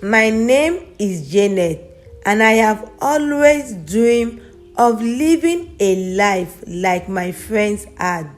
My name is Janet, and I have always dreamed of living a life like my friends had.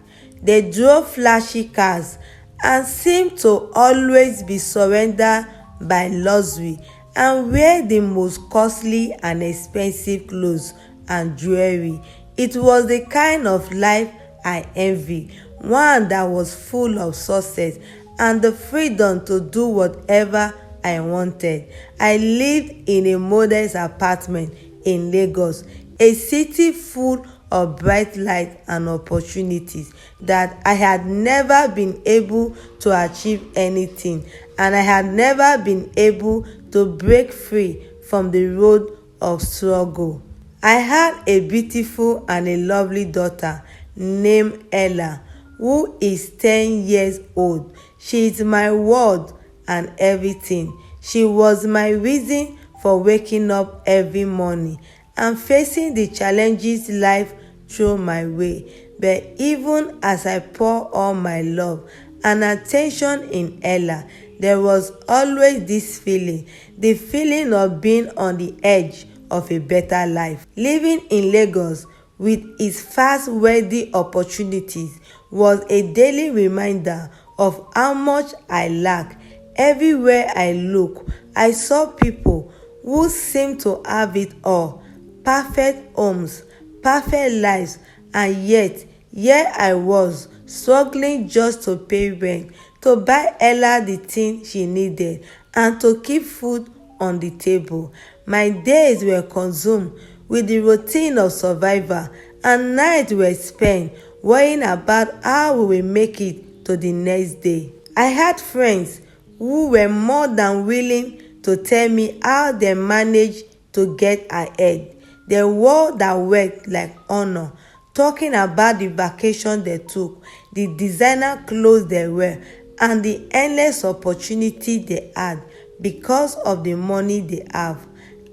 They drove flashy cars and seemed to always be surrounded by luxury and wear the most costly and expensive clothes and jewelry. It was the kind of life I envied, one that was full of success and the freedom to do whatever I wanted. I lived in a modest apartment in Lagos, a city full of bright light and opportunities that I had never been able to achieve anything, and I had never been able to break free from the road of struggle. I had a beautiful and a lovely daughter named Ella, who is 10 years old. She is my world and everything. She was my reason for waking up every morning and facing the challenges life threw my way. But even as I pour all my love and attention in Ella, there was always this feeling, the feeling of being on the edge of a better life. Living in Lagos with its fast wealthy opportunities was a daily reminder of how much I lack. Everywhere I look, I saw people who seemed to have it all: perfect homes, perfect lives, and yet here I was struggling just to pay rent, to buy Ella the thing she needed, and to keep food on the table. My days were consumed with the routine of survival, and nights were spent worrying about how we will make it to the next day. I had friends who were more than willing to tell me how they managed to get ahead. They wore their work like honor, talking about the vacation they took, the designer clothes they wear, and the endless opportunity they had because of the money they have.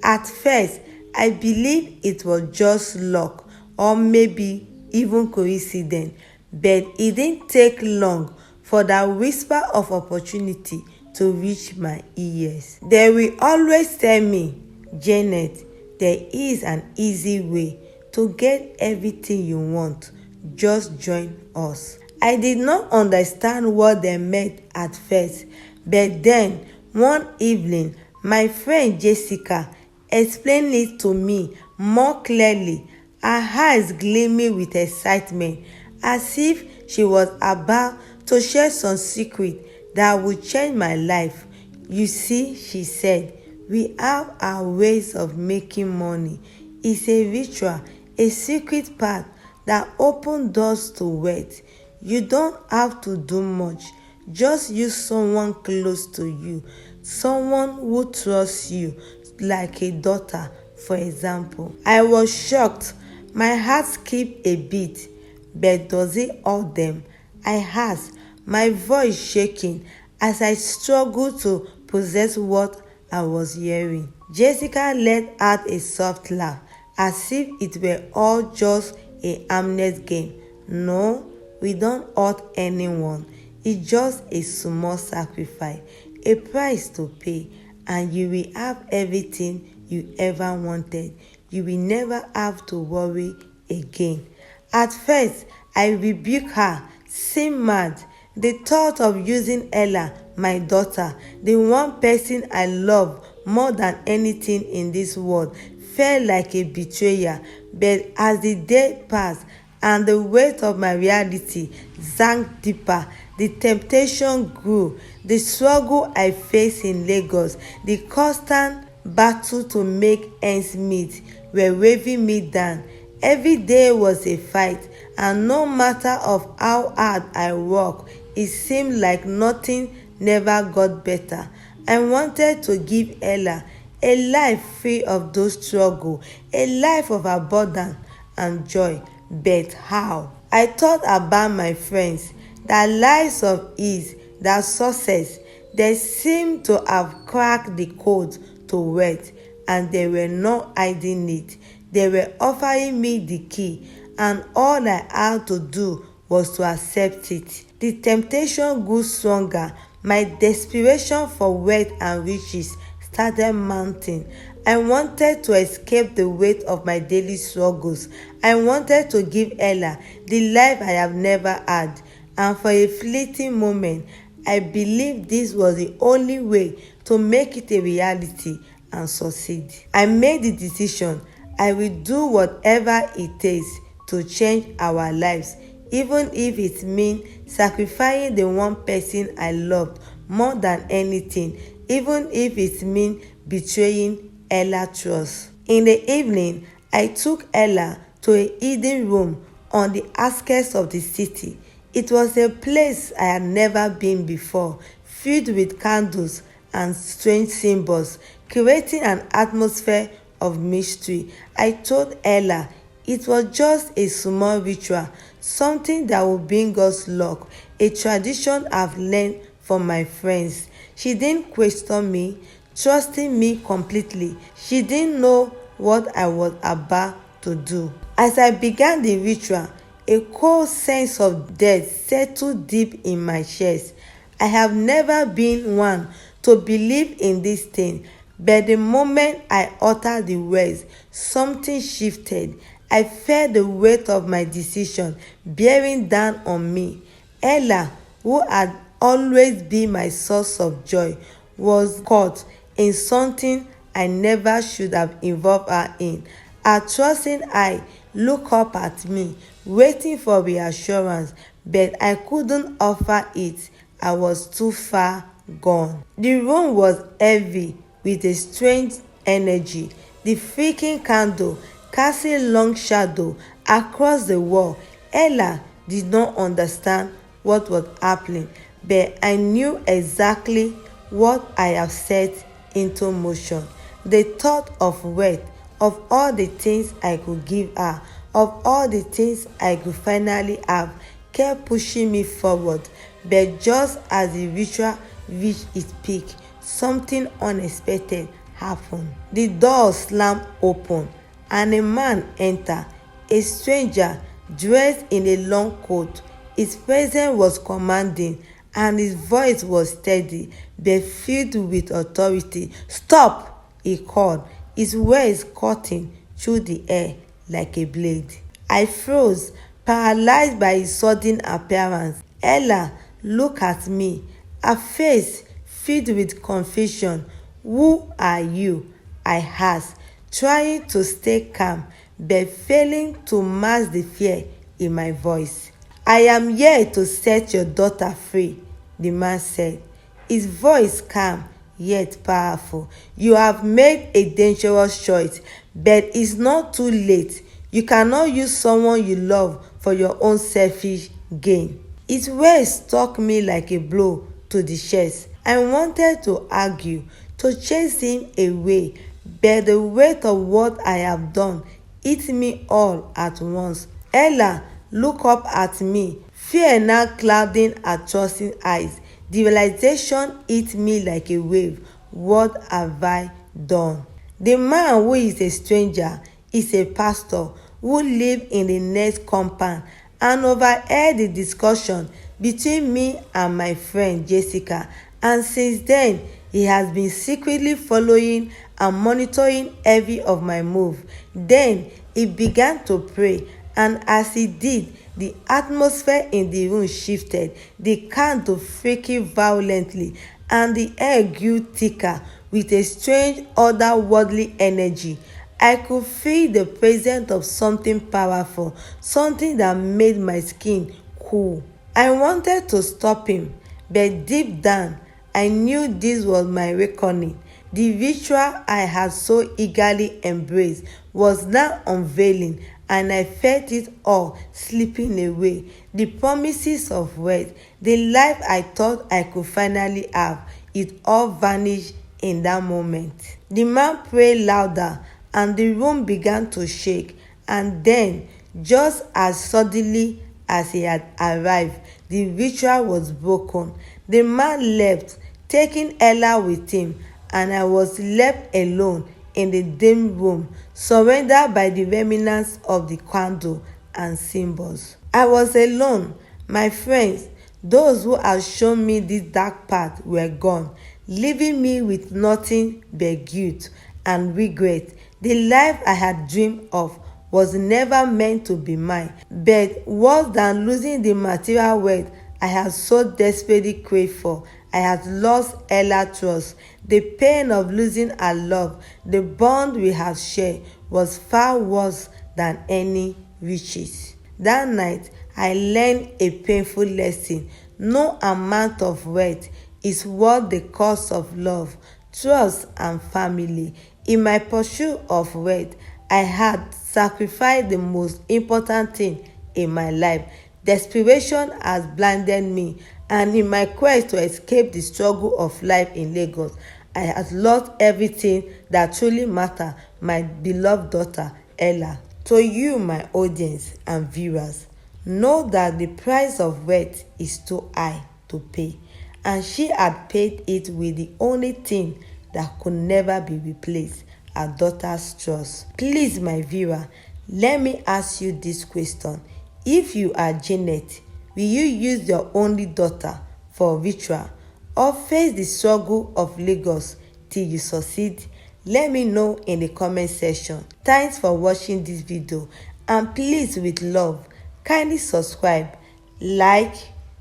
At first, I believed it was just luck or maybe even coincidence, but it didn't take long for that whisper of opportunity to reach my ears. They will always tell me, Janet, there is an easy way to get everything you want. Just join us. I did not understand what they meant at first, but then one evening, my friend Jessica explained it to me more clearly, her eyes gleaming with excitement, as if she was about to share some secret that would change my life. You see, she said, we have our ways of making money. It's a ritual, a secret path that opens doors to wealth. You don't have to do much. Just use someone close to you, someone who trusts you, like a daughter, for example. I was shocked. My heart skipped a beat. But does it all them? I asked, my voice shaking as I struggled to process what I was hearing. Jessica let out a soft laugh, as if it were all just a harmless game. No, we don't hurt anyone. It's just a small sacrifice, a price to pay, and you will have everything you ever wanted. You will never have to worry again. At first, I rebuked her, seemed mad. The thought of using Ella, my daughter, the one person I love more than anything in this world, felt like a betrayal. But as the day passed and the weight of my reality sank deeper, the temptation grew. The struggle I faced in Lagos, the constant battle to make ends meet, were weighing me down. Every day was a fight, and no matter of how hard I worked, it seemed like nothing never got better. I wanted to give Ella a life free of those struggles, a life of abundance and joy. But how? I thought about my friends, their lives of ease, their success. They seemed to have cracked the code to wealth, and they were not hiding it. They were offering me the key, and all I had to do was to accept it. The temptation grew stronger. My desperation for wealth and riches started mounting. I wanted to escape the weight of my daily struggles. I wanted to give Ella the life I have never had. And for a fleeting moment, I believed this was the only way to make it a reality and succeed. I made the decision I will do whatever it takes to change our lives, even if it means sacrificing the one person I loved more than anything, even if it means betraying Ella's trust. In the evening, I took Ella to a hidden room on the outskirts of the city. It was a place I had never been before, filled with candles and strange symbols, creating an atmosphere of mystery. I told Ella it was just a small ritual, something that would bring us luck, a tradition I've learned from my friends. She didn't question me, trusting me completely. She didn't know what I was about to do. As I began the ritual, a cold sense of death settled deep in my chest. I have never been one to believe in this thing, but the moment I uttered the words, something shifted. I felt the weight of my decision bearing down on me. Ella, who had always been my source of joy, was caught in something I never should have involved her in. Her trusting eye looked up at me, waiting for reassurance, but I couldn't offer it. I was too far gone. The room was heavy with a strange energy. The flickering candle casting long shadow across the wall. Ella did not understand what was happening, but I knew exactly what I have set into motion. The thought of wealth, of all the things I could give her, of all the things I could finally have, kept pushing me forward. But just as the ritual reached its peak, something unexpected happened. The door slammed open and a man entered, a stranger dressed in a long coat. His presence was commanding and his voice was steady but filled with authority. "Stop!" he called, his words cutting through the air like a blade. I froze, paralyzed by his sudden appearance. Ella looked at me, her face filled with confusion. "Who are you?" I asked, trying to stay calm but failing to mask the fear in my voice. "I am here to set your daughter free," the man said, his voice calm yet powerful. "You have made a dangerous choice, but it's not too late. You cannot use someone you love for your own selfish gain." His words struck me like a blow to the chest. I wanted to argue, to chase him away, but the weight of what I have done hit me all at once. Ella looked up at me, fear now clouding her trusting eyes. The realization hit me like a wave. What have I done? The man, who is a stranger, is a pastor who lived in the next compound and overheard the discussion between me and my friend Jessica, and since then he has been secretly following and monitoring every of my moves. Then he began to pray, and as he did, the atmosphere in the room shifted, the candle flickered violently, and the air grew thicker with a strange otherworldly energy. I could feel the presence of something powerful, something that made my skin cool. I wanted to stop him, but deep down, I knew this was my reckoning. The ritual I had so eagerly embraced was now unveiling, and I felt it all slipping away. The promises of wealth, the life I thought I could finally have, it all vanished in that moment. The man prayed louder, and the room began to shake, and then, just as suddenly as he had arrived, the ritual was broken. The man left, taking Ella with him, and I was left alone in the dim room, surrounded by the remnants of the candle and symbols. I was alone. My friends, those who had shown me this dark path, were gone. leaving me with nothing but guilt and regret. The life I had dreamed of was never meant to be mine, but worse than losing the material wealth I had so desperately craved for, I had lost Ella's trust. The pain of losing her love, the bond we had shared, was far worse than any riches. That night, I learned a painful lesson. No amount of wealth is worth the cost of love, trust, and family. In my pursuit of wealth, I had sacrificed the most important thing in my life. Desperation has blinded me, and in my quest to escape the struggle of life in Lagos, I had lost everything that truly mattered, my beloved daughter, Ella. To you, my audience and viewers, know that the price of wealth is too high to pay, and she had paid it with the only thing that could never be replaced, her daughter's trust. Please, my viewer, let me ask you this question. If you are Janet, will you use your only daughter for ritual or face the struggle of Lagos till you succeed? Let me know in the comment section. Thanks for watching this video, and please, with love, kindly subscribe, like,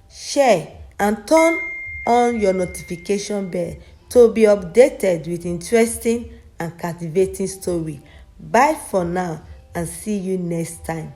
share, and turn on your notification bell to be updated with interesting and captivating story. Bye for now, and see you next time.